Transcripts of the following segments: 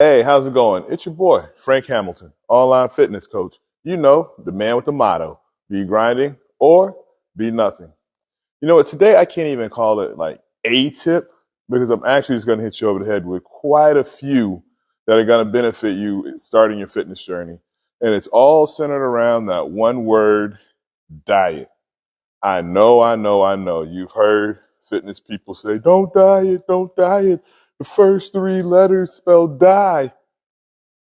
Hey, how's it going? It's your boy, Frank Hamilton, online fitness coach. You know, the man with the motto, be grinding or be nothing. You know what, today I can't even call it like a tip because I'm actually just going to hit you over the head with quite a few that are going to benefit you in starting your fitness journey. And it's all centered around that one word, diet. I know. You've heard fitness people say, don't diet, don't diet. The first three letters spell die.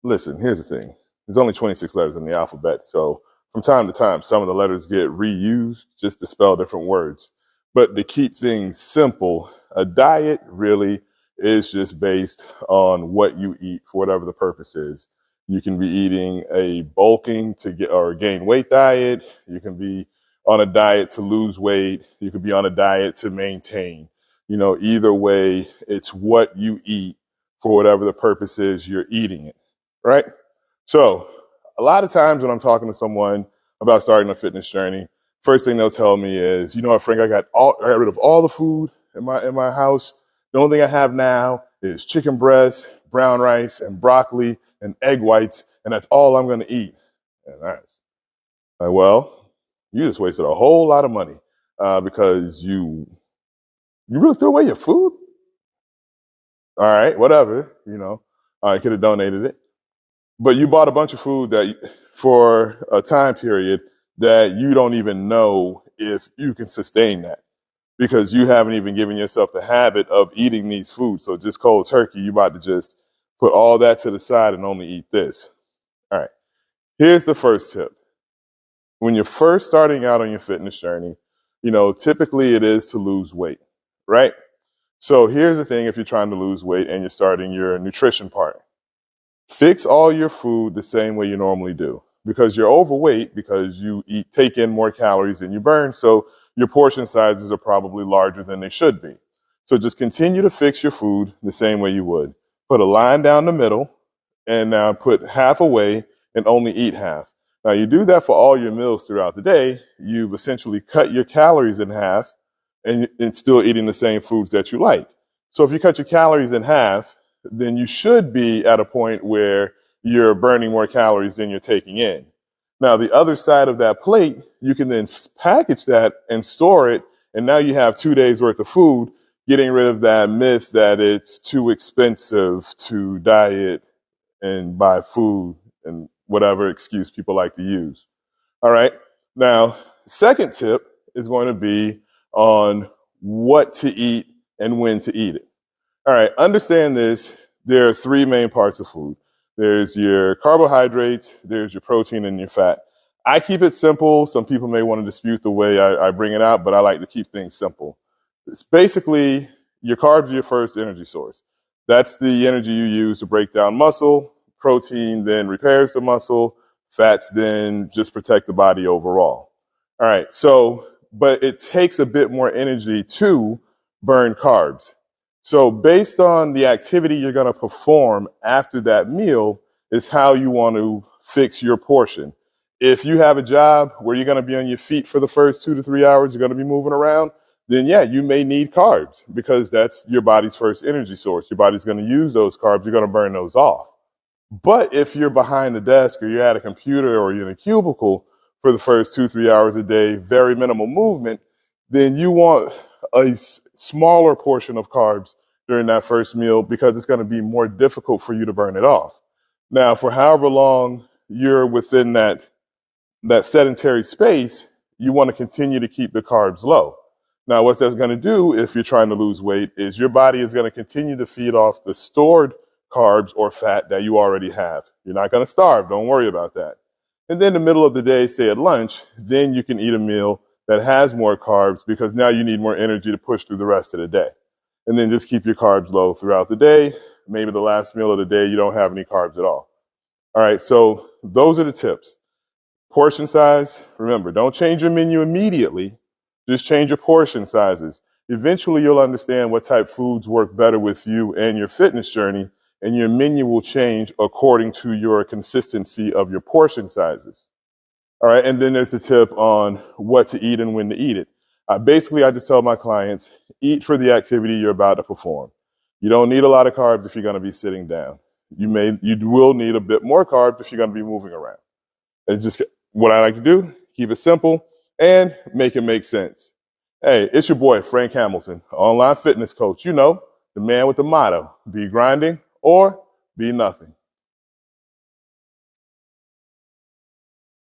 Listen, here's the thing. There's only 26 letters in the alphabet, so from time to time, some of the letters get reused just to spell different words. But to keep things simple, a diet really is just based on what you eat for whatever the purpose is. You can be eating a bulking to get or gain weight diet. You can be on a diet to lose weight. You could be on a diet to maintain. You know, either way, it's what you eat for whatever the purpose is you're eating it. Right? So a lot of times when I'm talking to someone about starting a fitness journey, first thing they'll tell me is, you know what, Frank, I got rid of all the food in my house. The only thing I have now is chicken breast, brown rice, and broccoli and egg whites, and that's all I'm going to eat. And that's like, well, you just wasted a whole lot of money because you really threw away your food. All right, whatever, you know, I could have donated it. But you bought a bunch of food that for a time period that you don't even know if you can sustain that because you haven't even given yourself the habit of eating these foods. So just cold turkey, you about to just put all that to the side and only eat this. All right. Here's the first tip. When you're first starting out on your fitness journey, you know, typically it is to lose weight, right? So here's the thing if you're trying to lose weight and you're starting your nutrition part. Fix all your food the same way you normally do because you're overweight because you take in more calories than you burn. So your portion sizes are probably larger than they should be. So just continue to fix your food the same way you would. Put a line down the middle and now put half away and only eat half. Now you do that for all your meals throughout the day. You've essentially cut your calories in half and still eating the same foods that you like. So if you cut your calories in half, then you should be at a point where you're burning more calories than you're taking in. Now, the other side of that plate, you can then package that and store it, and now you have 2 days worth of food, getting rid of that myth that it's too expensive to diet and buy food and whatever excuse people like to use. All right. Now, second tip is going to be on what to eat and when to eat it. All right, understand this. There are three main parts of food. There's your carbohydrates, there's your protein, and your fat. I keep it simple. Some people may want to dispute the way I bring it out, but I like to keep things simple. It's basically your carbs are your first energy source. That's the energy you use to break down muscle. Protein then repairs the muscle. Fats then just protect the body overall. All right, so, but it takes a bit more energy to burn carbs. So based on the activity you're going to perform after that meal is how you want to fix your portion. If you have a job where you're going to be on your feet for the first 2 to 3 hours, you're going to be moving around, then yeah, you may need carbs because that's your body's first energy source. Your body's going to use those carbs. You're going to burn those off. But if you're behind the desk or you're at a computer or you're in a cubicle for the first 2-3 hours a day, very minimal movement, then you want a smaller portion of carbs during that first meal because it's going to be more difficult for you to burn it off. Now, for however long you're within that sedentary space, you want to continue to keep the carbs low. Now, what that's going to do if you're trying to lose weight is your body is going to continue to feed off the stored carbs or fat that you already have. You're not going to starve. Don't worry about that. And then in the middle of the day, say at lunch, then you can eat a meal that has more carbs because now you need more energy to push through the rest of the day. And then just keep your carbs low throughout the day. Maybe the last meal of the day, you don't have any carbs at all. All right, so those are the tips. Portion size, remember, don't change your menu immediately. Just change your portion sizes. Eventually, you'll understand what type foods work better with you and your fitness journey, and your menu will change according to your consistency of your portion sizes. All right, and then there's the tip on what to eat and when to eat it. Basically, I just tell my clients, eat for the activity you're about to perform. You don't need a lot of carbs if you're going to be sitting down. you will need a bit more carbs if you're going to be moving around. And just what I like to do, keep it simple and make it make sense. Hey, it's your boy, Frank Hamilton, online fitness coach. You know, the man with the motto, be grinding or be nothing.